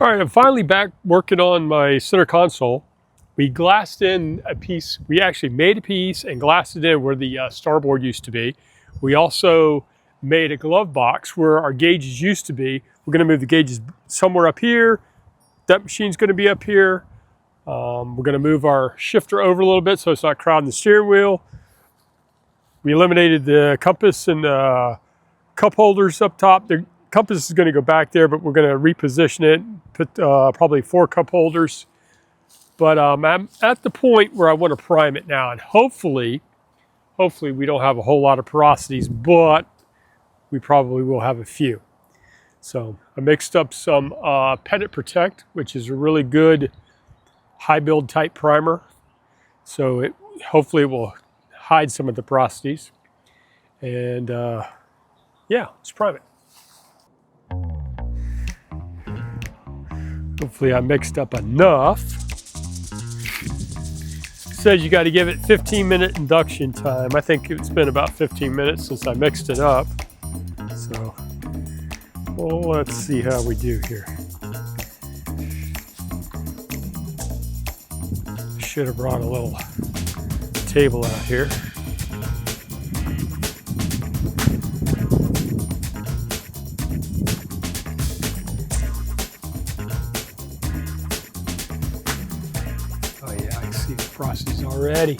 All right, I'm finally back working on my center console. We glassed in a piece. We actually made a piece and glassed it in where the starboard used to be. We also made a glove box where our gauges used to be. We're going to move the gauges somewhere up here. That machine's going to be up here. We're going to move our shifter over a little bit so it's not crowding the steering wheel. We eliminated the compass and the cup holders up top. The compass is going to go back there, but we're going to reposition it, put probably 4 cup holders. But I'm at the point where I want to prime it now, and hopefully we don't have a whole lot of porosities, but we probably will have a few. So I mixed up some Pettit Protect, which is a really good high build type primer. So hopefully it will hide some of the porosities. And yeah, let's prime it. Hopefully I mixed up enough. It says you got to give it 15-minute induction time. I think it's been about 15 minutes since I mixed it up. So, well, let's see how we do here. Should have brought a little table out here. Porosities already,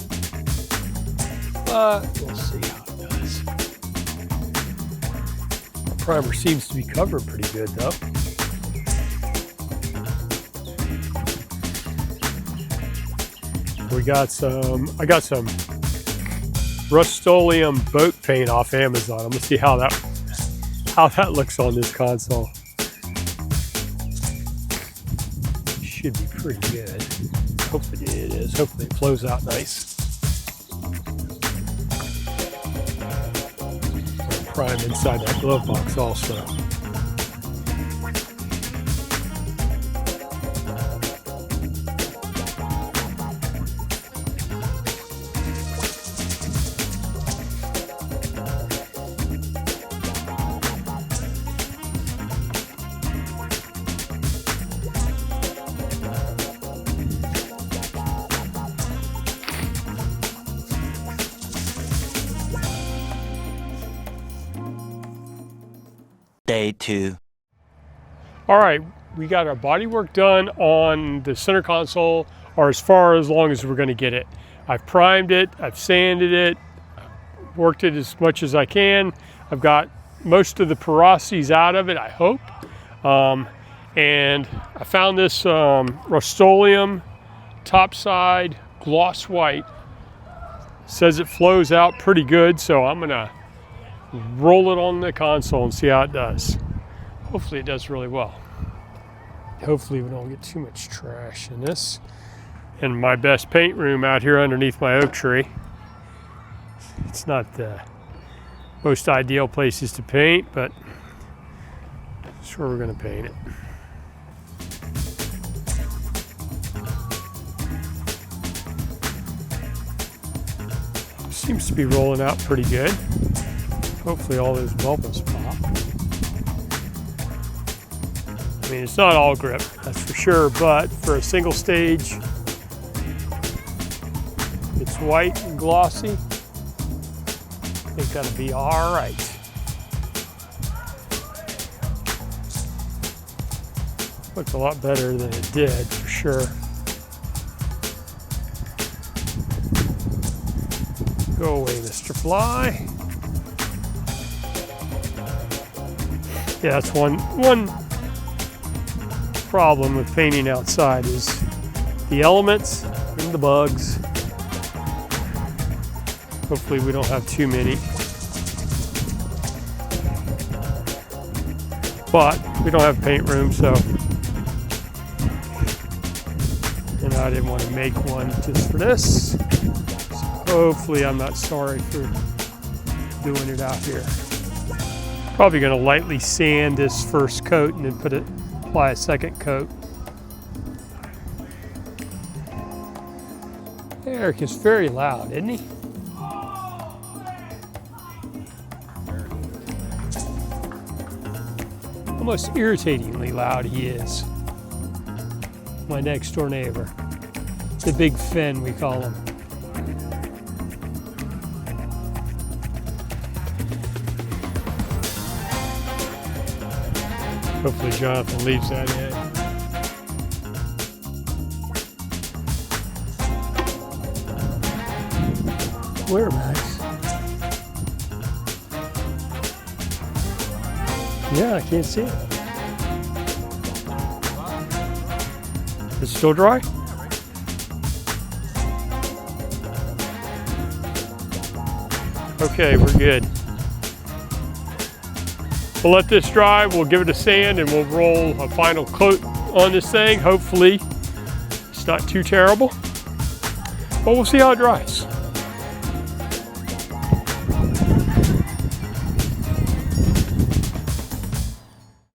but we'll see how it does. The primer seems to be covering pretty good though. I got some Rust-Oleum boat paint off Amazon. I'm gonna see how that looks on this console. Should be pretty good. Hopefully it is. Hopefully it flows out nice. Prime inside that glove box also. Day 2. All right, we got our body work done on the center console, or as long as we're going to get it. I've primed it, I've sanded it, worked it as much as I can. I've got most of the porosities out of it, I hope. And I found this Rust-Oleum topside gloss white. Says it flows out pretty good, so I'm gonna roll it on the console and see how it does. Hopefully it does really well. Hopefully we don't get too much trash in this. In my best paint room out here underneath my oak tree. It's not the most ideal places to paint, but that's where we're gonna paint it. Seems to be rolling out pretty good. Hopefully all those bubbles pop. I mean, it's not all grip, that's for sure, but for a single stage, it's white and glossy. I think that'll be all right. Looks a lot better than it did, for sure. Go away, Mr. Fly. Yeah, that's one problem with painting outside is the elements and the bugs. Hopefully we don't have too many. But we don't have paint room, so. And I didn't want to make one just for this. So hopefully I'm not sorry for doing it out here. Probably going to lightly sand this first coat and then apply a second coat. Eric is very loud, isn't he? Almost irritatingly loud he is. my next door neighbor. The Big Fin, we call him. Hopefully Jonathan leaves that in. Where, Max? Yeah, I can't see it. It's still dry? Okay, we're good. We'll let this dry, we'll give it a sand, and we'll roll a final coat on this thing. Hopefully, it's not too terrible, but we'll see how it dries.